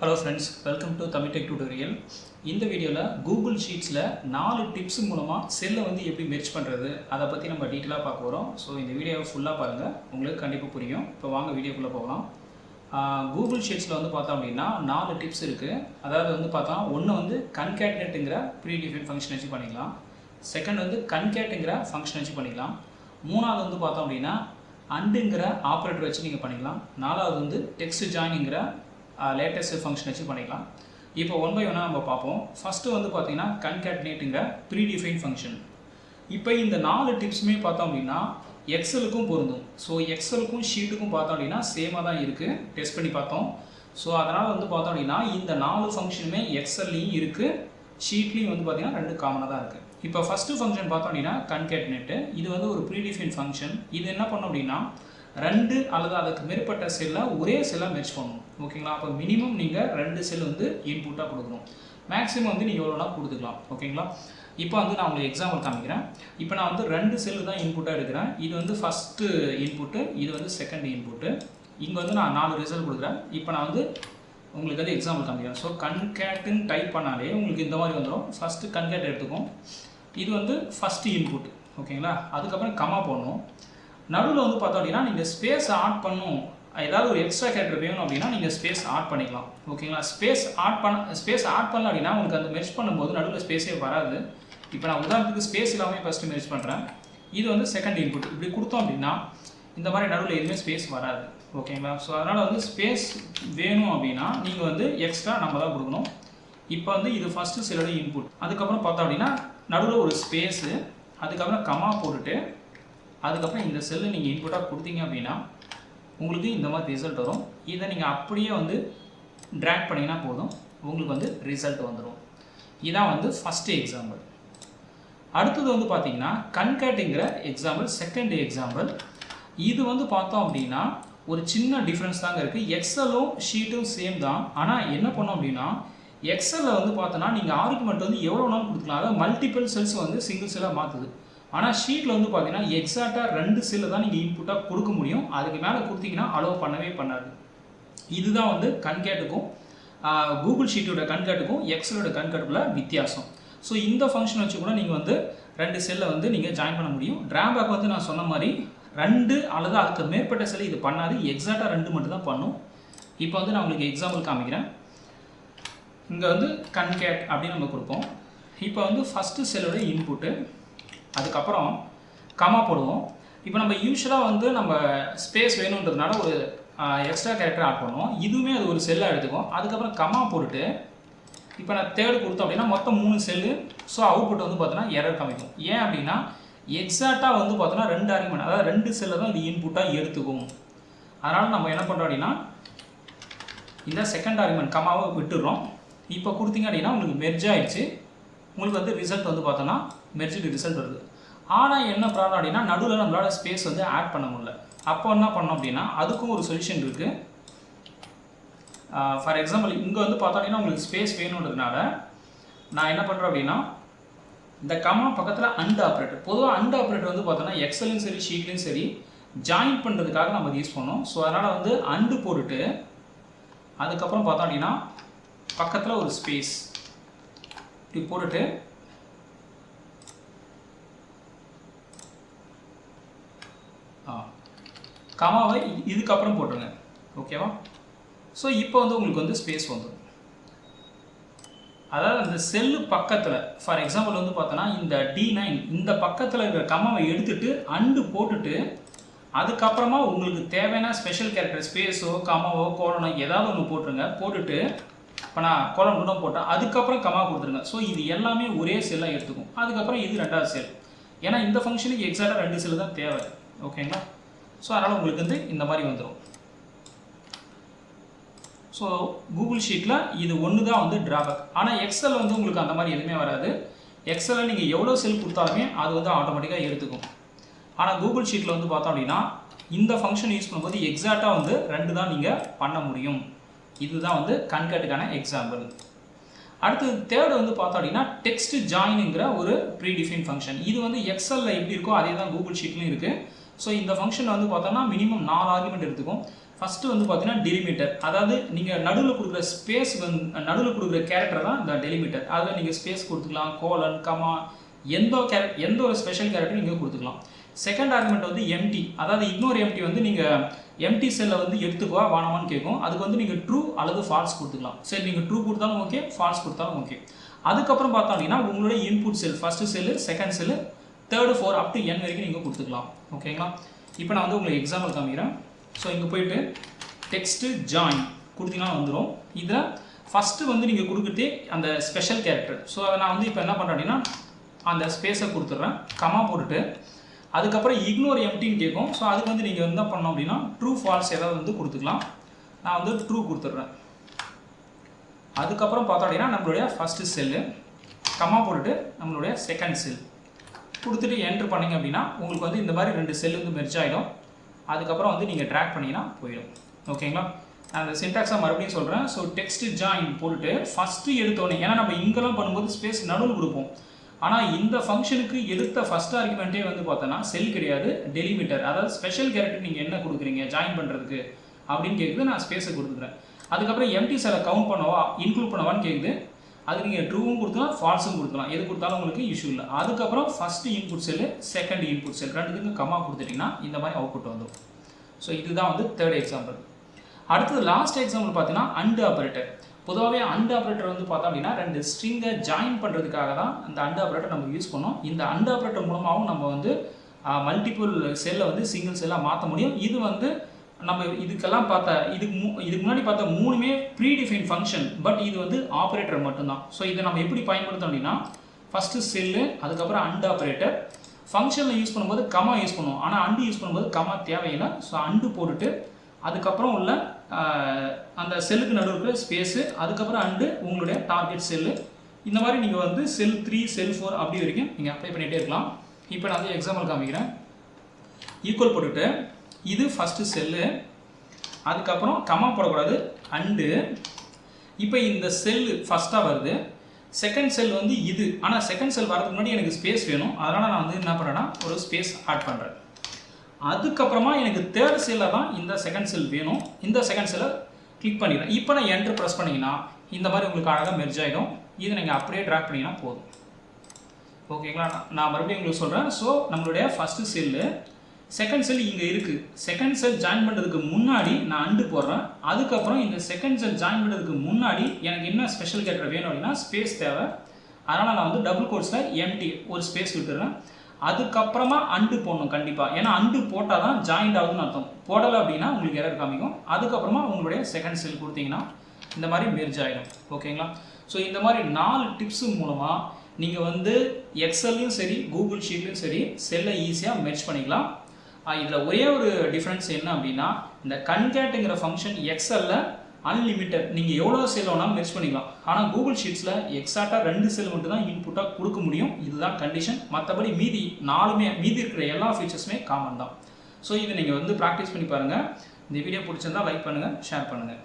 Hello friends, welcome to Tamil Tech Tutorial. இந்த வீடியோல Google Sheetsல 4 tips மூலமா செல்லை வந்து எப்படி மெர்ஜ் பண்றது அத பத்தி நம்ம டீடைலா பார்க்க போறோம். சோ இந்த வீடியோவை ஃபுல்லா பாருங்க. உங்களுக்கு கண்டிப்பா புரியும். இப்போ வாங்க வீடியோக்குள்ள போகலாம். Google Sheetsல வந்து பார்த்தா அப்படினா 4 டிப்ஸ் இருக்கு. அதாவது வந்து பார்த்தா ஒன்னு வந்து Concatenateங்கற predefined function வச்சு பண்ணிக்கலாம். செகண்ட் வந்து Concatங்கற ஃபங்க்ஷன் வச்சு பண்ணிக்கலாம். மூணாவது வந்து பார்த்தா அப்படினா andங்கற ஆபரேட்டர் வச்சு நீங்க பண்ணிக்கலாம். நாலாவது வந்து TextJoinங்கற latest function வச்சு பண்ணிக்கலாம். இப்போ ஒன் பை ஒன்னா நம்ம பார்ப்போம். ஃபர்ஸ்ட் வந்து பாத்தீங்கன்னா concatenateங்கற predefined function. இப்போ இந்த 4 டிப்ஸ்மே பார்த்தோம் அப்படினா எக்ஸலுக்கும் பொருந்தும். சோ எக்ஸலுக்கும் ஷீட்டுக்கும் பார்த்தோம் அப்படினா சேமா தான் இருக்கு. டெஸ்ட் பண்ணி பார்த்தோம். சோ அதனால வந்து பார்த்தோம் அப்படினா இந்த 4 ஃபங்க்ஷனுமே எக்ஸல்லயும் இருக்கு. ஷீட்லயும் வந்து பாத்தீங்கன்னா ரெண்டு காமனா தான் இருக்கு. இப்போ ஃபர்ஸ்ட் ஃபங்க்ஷன் பார்த்தோம் அப்படினா concatenate. இது வந்து ஒரு predefined function. இது என்ன பண்ணும் அப்படினா ரெண்டு அல்லது அதுக்கு மேற்பட்ட செல்லை ஒரே செல்லா மெர்ஜ் பண்ணனும். ஓகேங்களா? அப்ப மினிமம் நீங்க ரெண்டு செல் வந்து இன்புட்டா கொடுக்கணும். மேக்ஸिमम வந்து நீங்க எவ்வளவுனா கொடுத்துக்கலாம். ஓகேங்களா? இப்போ வந்து நான் உங்களுக்கு எக்ஸாம்பிள் காமிக்கிறேன். இப்போ நான் வந்து ரெண்டு செல் தான் இன்புட்டா எடுக்கிறேன். இது வந்து ஃபர்ஸ்ட் இன்புட், இது வந்து செகண்ட் இன்புட். இங்க வந்து நான் 4 ரிசல்ட் கொடுக்கிறேன். இப்போ நான் வந்து உங்களுக்கு வந்து எக்ஸாம்பிள் காமிக்கிறேன். சோ concat ன்னு டைப் பண்ணாலே உங்களுக்கு இந்த மாதிரி வந்துரும். ஃபர்ஸ்ட் concat எடுத்துக்கும். இது வந்து ஃபர்ஸ்ட் இன்புட். ஓகேங்களா? அதுக்கு அப்புறம் கமா போடணும். நடுவுல வந்து பார்த்தா அப்படினா நீங்க ஸ்பேஸ் ஆட் பண்ணனும். ஏதாவது ஒரு எக்ஸ்ட்ரா கேரக்டர் வேணும் அப்படினா நீங்க ஸ்பேஸ் ஆட் பண்ணிக்கலாம். ஓகேங்களா? ஸ்பேஸ் ஆட் பண்ணல அப்படினா உங்களுக்கு அந்த மெர்ஜ் பண்ணும்போது நடுவுல ஸ்பேஸே வராது. இப்போ நான் உதாரணத்துக்கு ஸ்பேஸ் இல்லாம ஃபர்ஸ்ட் மெர்ஜ் பண்றேன். இது வந்து செகண்ட் இன்புட். இப்படி கொடுத்தோம் அப்படினா இந்த மாதிரி நடுவுல எதுமே ஸ்பேஸ் வராது. ஓகேங்களா? சோ அதனால வந்து ஸ்பேஸ் வேணும் அப்படினா நீங்க வந்து எக்ஸ்ட்ரா நம்ம தான் கொடுக்கணும். இப்போ வந்து இது ஃபர்ஸ்ட் செல்லோட இன்புட். அதுக்கு அப்புறம் பார்த்தா அப்படினா நடுவுல ஒரு ஸ்பேஸ், அதுக்கு அப்புறம் கமா போட்டுட்டு அதுக்கு அப்புறம் இந்த செல்லை நீங்க இன்புட்டா கொடுத்தீங்க அப்படினா உங்களுக்கு இந்த மாதிரி ரிசல்ட் வரும். இத நீங்க அப்படியே வந்து டிராக் பண்ணினா போதும். உங்களுக்கு வந்து ரிசல்ட் வந்துரும். இதான் வந்து ஃபர்ஸ்ட் எக்ஸாம்பிள். அடுத்து வந்து பாத்தீங்கன்னா concateங்கற எக்ஸாம்பிள் செகண்ட் எக்ஸாம்பிள். இது வந்து பார்த்தோம் அப்படினா ஒரு சின்ன டிஃபரன்ஸ் தாங்க இருக்கு. எக்ஸலும் ஷீட்டும் சேம் தான். ஆனா என்ன பண்ணோம் அப்படினா எக்ஸல்ல வந்து பார்த்தனா நீங்க ஆர்குமென்ட் வந்து எவ்வளவு நாள் கொடுக்கலாம். அதாவது மல்டிபிள் செல்ஸ் வந்து சிங்கிள் செல்லா மாத்துது. ஆனா ஷீட்ல வந்து பாத்தீங்கன்னா எக்ஸாக்ட்டா ரெண்டு செல் தான் நீங்க இன்புட்டா கொடுக்க முடியும். அதுக்கு மேல கொடுத்தீங்கன்னா அலோவ் பண்ணவே பண்ணாது. இதுதான் வந்து concateக்கும் கூகுள் ஷீட்டோட concateக்கும் எக்ஸலோட concateக்குள்ள வித்தியாசம். சோ இந்த ஃபங்க்ஷன் வச்சு கூட நீங்க வந்து ரெண்டு செல்லை வந்து நீங்க ஜாயின் பண்ண முடியும். டிராபேக் வந்து நான் சொன்ன மாதிரி ரெண்டு அல்லது அதுக்கு மேற்பட்ட செல் இது பண்ணாது. எக்ஸாக்ட்டா ரெண்டு மட்டும் தான் பண்ணும். இப்போ வந்து நான் உங்களுக்கு எக்ஸாம்பிள் காமிக்கிறேன். இங்க வந்து concat அப்படி நம்ம கொடுப்போம். இப்போ வந்து ஃபர்ஸ்ட் செல்லோட இன்புட், அதுக்கு அப்புறம் கமா போடுவோம். இப்போ நம்ம யூசுவலா வந்து நம்ம ஸ்பேஸ் வேணும்ன்றதுனால ஒரு எக்ஸ்ட்ரா கேரக்டர் ஆட் பண்ணுவோம். இதுவுமே அது ஒரு செல்லா எடுத்துக்கும். அதுக்கு அப்புறம் கமா போட்டுட்டு இப்போ நான் தேர்ட் கொடுத்தோம் அப்படினா மொத்தம் 3 செல். சோ அவுட்புட் வந்து பார்த்தா எரர் காமிக்கும். ஏன் அப்படினா எக்ஸாக்ட்டா வந்து பார்த்தா ரெண்டு ஆர்குமென்ட், அதாவது ரெண்டு செல்லை தான் இது இன்புட்டா எடுத்துக்கும். அதனால நம்ம என்ன பண்றோம் அப்படினா இந்த செகண்ட் ஆர்குமென்ட் கமாவை விட்டுறோம். இப்போ கொடுத்தீங்க அப்படினா உங்களுக்கு மெர்ஜ் ஆயிடுச்சு. உங்களுக்கு வந்து ரிசல்ட் வந்து பார்த்தோம்னா மெர்ஜ்டு ரிசல்ட் வருது. ஆனா என்ன ப்ராப்ளம் அப்படினா நடுவுல நம்மளால ஸ்பேஸ் வந்து ஆட் பண்ண முடியல. அப்போ என்ன பண்ணோம் அப்படினா அதுக்கும் ஒரு சொல்யூஷன் இருக்கு. ஃபார் எக்ஸாம்பிள் இங்க வந்து பார்த்தா அப்படினா உங்களுக்கு ஸ்பேஸ் வேணும்ன்றதுனால நான் என்ன பண்றேன் அப்படினா இந்த கமா பக்கத்துல அண்ட் ஆபரேட்டர். பொதுவா அண்ட் ஆபரேட்டர் வந்து பார்த்தோம்னா எக்ஸல்லயும் சரி ஷீட்லயும் சரி ஜாயின் பண்றதுக்காக நம்ம யூஸ் பண்ணோம். சோ அதனால வந்து அண்ட் போட்டுட்டு அதுக்கு அப்புறம் பார்த்தா அப்படினா பக்கத்துல ஒரு ஸ்பேஸ் இப்படி போட்டுட்டு கமாவை இதுக்கு அப்புறம் போட்டுருங்க. ஓகேவா? சோ இப்போ வந்து உங்களுக்கு வந்து ஸ்பேஸ் வந்துரும். அதாவது அந்த செல் பக்கத்துல ஃபார் எக்ஸாம்பிள் வந்து பார்த்தனா இந்த D9 இந்த பக்கத்துல இருக்கிற கமாவை எடுத்துட்டு அண்ட் போட்டுட்டு அதுக்கு அப்புறமா உங்களுக்கு தேவையான ஸ்பெஷல் கேரக்டர் ஸ்பேஸோ கமாவோ கோலனோ ஏதாவது ஒன்னு போட்டுருங்க. போட்டுட்டு இப்போ நான் கோலன் கூட போட்டேன். அதுக்கு அப்புறம் கமா கொடுத்துருங்க. சோ இது எல்லாமே ஒரே செல்லா எடுத்துக்கும். அதுக்கு அப்புறம் இது ரெண்டாவது செல். ஏன்னா இந்த ஃபங்க்ஷனுக்கு எக்ஸாக்ட்டா ரெண்டு செல் தான் தேவை. ஓகேங்களா? சோ அதனால உங்களுக்கு வந்து இந்த மாதிரி வந்துரும். சோ கூகுள் ஷீட்ல இது ஒன்னு தான் வந்து டிராபேக். ஆனா எக்ஸல் வந்து உங்களுக்கு அந்த மாதிரி எதுமே வராது. எக்ஸல்ல நீங்க எவ்வளவு செல் கொடுத்தாலுமே அது வந்து ஆட்டோமேட்டிக்கா எடுத்துக்கும். ஆனா கூகுள் ஷீட்ல வந்து பார்த்தோம் அப்படினா இந்த ஃபங்க்ஷன் யூஸ் பண்ணும்போது எக்ஸாக்ட்டா வந்து ரெண்டு தான் நீங்க பண்ண முடியும். இதுதான் வந்து concateக்கான எக்ஸாம்பிள். அடுத்து தேர்ட் வந்து பார்த்தோம் அப்படினா TextJoinங்கற ஒரு predefined function. இது வந்து எக்ஸல்ல எப்படி இருக்கோ அதே தான் கூகுள் ஷீட்லயும் இருக்கு. சோ இந்த ஃபங்க்ஷன் வந்து பார்த்தோம்னா மினிமம் 4 ஆர்குமென்ட் எடுத்துக்கும். ஃபஸ்ட்டு வந்து பார்த்தீங்கன்னா டெலிமீட்டர், அதாவது நீங்கள் நடுவில் கொடுக்குற ஸ்பேஸ் வந்து நடுவில் கொடுக்குற கேரக்டர் தான் இந்த டெலிமீட்டர். அதில் நீங்கள் ஸ்பேஸ் கொடுத்துக்கலாம், கோலன், கமா, எந்த ஒரு ஸ்பெஷல் கேரக்டரும் நீங்கள் கொடுத்துக்கலாம். செகண்ட் ஆர்குமெண்ட் வந்து எம்டி, அதாவது இக்னோர் எம்டி வந்து நீங்கள் எம்டி செல்லை வந்து எடுத்துக்குவா வானவான்னு கேட்கும். அதுக்கு வந்து நீங்கள் ட்ரூ அல்லது ஃபால்ஸ் கொடுத்துக்கலாம். சரி, நீங்கள் ட்ரூ கொடுத்தாலும் ஓகே, ஃபால்ஸ் கொடுத்தாலும் ஓகே. அதுக்கப்புறம் பார்த்தோம் அப்படின்னா உங்களுடைய input sell, first cell, second cell, third, 4 up to n வரைக்கும் நீங்கள் கொடுத்துக்கலாம். ஓகேங்களா? இப்போ நான் வந்து உங்களுக்கு எக்ஸாம்பிள் காமிக்கிறேன். ஸோ இங்கே போயிட்டு டெக்ஸ்ட் ஜாயின் கொடுத்தீங்கன்னா வந்துடும். இதில் ஃபஸ்ட்டு வந்து நீங்கள் கொடுக்குறதே அந்த ஸ்பெஷல் கேரக்டர். ஸோ அதை நான் வந்து இப்போ என்ன பண்ணுறேன் அப்படின்னா அந்த ஸ்பேஸை கொடுத்துட்றேன், கமா போட்டுட்டு அதுக்கப்புறம் இக்னோர் எம்டின்னு கேட்கும். ஸோ அதுக்கு வந்து நீங்கள் என்ன பண்ணணும் அப்படின்னா ட்ரூ ஃபால்ஸ் ஏதாவது வந்து கொடுத்துக்கலாம். நான் வந்து ட்ரூ கொடுத்துட்றேன். அதுக்கப்புறம் பார்த்தோம் அப்படின்னா நம்மளுடைய ஃபஸ்ட்டு செல்லு, கமா போட்டுட்டு நம்மளுடைய செகண்ட் செல் கொடுத்துட்டு என்ட்ரு பண்ணிங்க அப்படின்னா உங்களுக்கு வந்து இந்த மாதிரி 2 செல் வந்து மெர்ஜ் ஆகிடும். அதுக்கப்புறம் வந்து நீங்கள் ட்ராக் பண்ணிங்கன்னா போயிடும். ஓகேங்களா? நான் அந்த சின்டாக்ஸாக மறுபடியும் சொல்கிறேன். ஸோ டெக்ஸ்ட் ஜாயின் போட்டுட்டு ஃபஸ்ட்டு எடுத்தோடனே, ஏன்னா நம்ம இங்கெல்லாம் பண்ணும்போது ஸ்பேஸ் நடுவில் கொடுப்போம். ஆனால் இந்த ஃபங்க்ஷனுக்கு எடுத்த ஃபஸ்ட் ஆர்குமெண்ட்டே வந்து பார்த்தோன்னா செல் கிடையாது, டெலிமீட்டர். அதாவது ஸ்பெஷல் கேரக்டர் நீங்கள் என்ன கொடுக்குறீங்க ஜாயின் பண்ணுறதுக்கு அப்படின்னு கேட்குது, நான் ஸ்பேஸை கொடுத்துக்கிறேன். அதுக்கப்புறம் எம்டி செல்லை கவுண்ட் பண்ணவா இன்க்ளூட் பண்ணவான்னு கேட்குது. அது நீங்கள் ட்ரூவும் கொடுக்கலாம், ஃபால்ஸும் கொடுக்கலாம், எது கொடுத்தாலும் உங்களுக்கு இஷ்யூ இல்லை. அதுக்கப்புறம் first input cell, second input cell ரெண்டுத்துக்கும் கமா கொடுத்துட்டிங்கன்னா இந்த மாதிரி அவுட்புட் வந்துடும். ஸோ இதுதான் வந்து தேர்ட் எக்ஸாம்பிள். அடுத்தது லாஸ்ட் எக்ஸாம்பிள் பார்த்தீங்கன்னா அண்ட் ஆப்ரேட்டர். பொதுவாகவே அண்ட் ஆப்ரேட்டர் வந்து பார்த்தோம் அப்படின்னா 2 ஸ்ட்ரிங்கை ஜாயின் பண்ணுறதுக்காக தான் அந்த அண்ட் ஆப்ரேட்டர் நம்ம யூஸ் பண்ணோம். இந்த அண்ட் ஆப்ரேட்டர் மூலமாகவும் நம்ம வந்து மல்டிபிள் செல்லை வந்து சிங்கிள் செல்லாக மாற்ற முடியும். இது வந்து நம்ம இதுக்கெல்லாம் பார்த்த இதுக்கு முன்னாடி பார்த்த 3மே ப்ரீடிஃபைன் ஃபங்க்ஷன், பட் இது வந்து ஆப்ரேட்டர் மட்டும்தான். ஸோ இதை நம்ம எப்படி பயன்படுத்தோம் அப்படின்னா ஃபஸ்ட்டு செல்லு, அதுக்கப்புறம் அண்ட் ஆப்ரேட்டர். ஃபங்க்ஷனில் யூஸ் பண்ணும்போது கமா யூஸ் பண்ணுவோம், ஆனால் அண்டு யூஸ் பண்ணும்போது கமா தேவையில்லை. ஸோ அண்டு போட்டுட்டு அதுக்கப்புறம் உள்ள அந்த செல்லுக்கு நடுவில் இருக்கிற ஸ்பேஸு, அதுக்கப்புறம் அண்டு உங்களுடைய டார்கெட் செல்லு. இந்த மாதிரி நீங்கள் வந்து செல் 3, செல் 4 அப்படி வரைக்கும் நீங்கள் அப்ளை பண்ணிகிட்டே இருக்கலாம். இப்போ நான் வந்து எக்ஸாம்பிள் காமிக்கிறேன். ஈக்குவல் போட்டுட்டு இது ஃபஸ்ட்டு செல்லு, அதுக்கப்புறம் கமா போடக்கூடாது, அண்டு. இப்போ இந்த செல்லு ஃபஸ்ட்டாக வருது, செகண்ட் செல் வந்து இது. ஆனால் செகண்ட் செல் வரதுக்கு முன்னாடி எனக்கு ஸ்பேஸ் வேணும், அதனால் நான் வந்து என்ன பண்ணுறேன்னா ஒரு ஸ்பேஸ் ஆட் பண்ணுறேன். அதுக்கப்புறமா எனக்கு தேர்ட் செல்லில் தான் இந்த செகண்ட் செல் வேணும். இந்த செகண்ட் செல்லை கிளிக் பண்ணிடுறேன். இப்போ நான் என்ட்ரு ப்ரெஸ் பண்ணிங்கன்னா இந்த மாதிரி உங்களுக்கு அழகாக மெர்ஜ் ஆகிடும். இதை நீங்கள் அப்படியே ட்ராக் பண்ணிங்கன்னா போதும். ஓகேங்களா? நான் மறுபடியும் உங்களுக்கு சொல்கிறேன். ஸோ நம்மளுடைய ஃபஸ்ட்டு செல்லு, செகண்ட் செல் இங்கே இருக்குது. செகண்ட் செல் ஜாயின் பண்ணுறதுக்கு முன்னாடி நான் அண்டு போடுறேன். அதுக்கப்புறம் இந்த செகண்ட் செல் ஜாயின் பண்ணுறதுக்கு முன்னாடி எனக்கு என்ன ஸ்பெஷல் கேரக்டர் வேணும் அப்படின்னா ஸ்பேஸ் தேவை. அதனால் நான் வந்து டபுள் கோட்ஸில் எம்டி ஒரு ஸ்பேஸ் விட்டுறேன். அதுக்கப்புறமா அண்டு போடணும் கண்டிப்பாக, ஏன்னா அண்டு போட்டால் தான் ஜாயிண்ட் ஆகுதுன்னு அர்த்தம். போடலை அப்படின்னா உங்களுக்கு எரர் காமிக்கும். அதுக்கப்புறமா உங்களுடைய செகண்ட் செல் கொடுத்தீங்கன்னா இந்த மாதிரி மெர்ஜ் ஆகிடும். ஓகேங்களா? ஸோ இந்த மாதிரி 4 டிப்ஸு மூலமாக நீங்கள் வந்து எக்ஸல்லையும் சரி கூகுள் ஷீட்லையும் சரி செல்லை ஈஸியாக மெர்ஜ் பண்ணிக்கலாம். இதில் ஒரே ஒரு டிஃப்ரென்ஸ் என்ன அப்படின்னா இந்த கன்கேட்டுங்கிற ஃபங்க்ஷன் எக்ஸலில் அன்லிமிட்டட், நீங்கள் எவ்வளோ செல் வேணாலும் மெர்ஜ் பண்ணிக்கலாம். ஆனால் கூகுள் ஷீட்ஸில் எக்ஸாக்டாக 2 செல் மட்டும் தான் இன்புட்டாக கொடுக்க முடியும். இதுதான் கண்டிஷன். மற்றபடி மீதி இருக்கிற எல்லா ஃபீச்சர்ஸுமே காமன் தான். ஸோ இதை நீங்கள் வந்து ப்ராக்டிஸ் பண்ணி பாருங்கள். இந்த வீடியோ பிடிச்சிருந்தால் லைக் பண்ணுங்கள், ஷேர் பண்ணுங்கள்.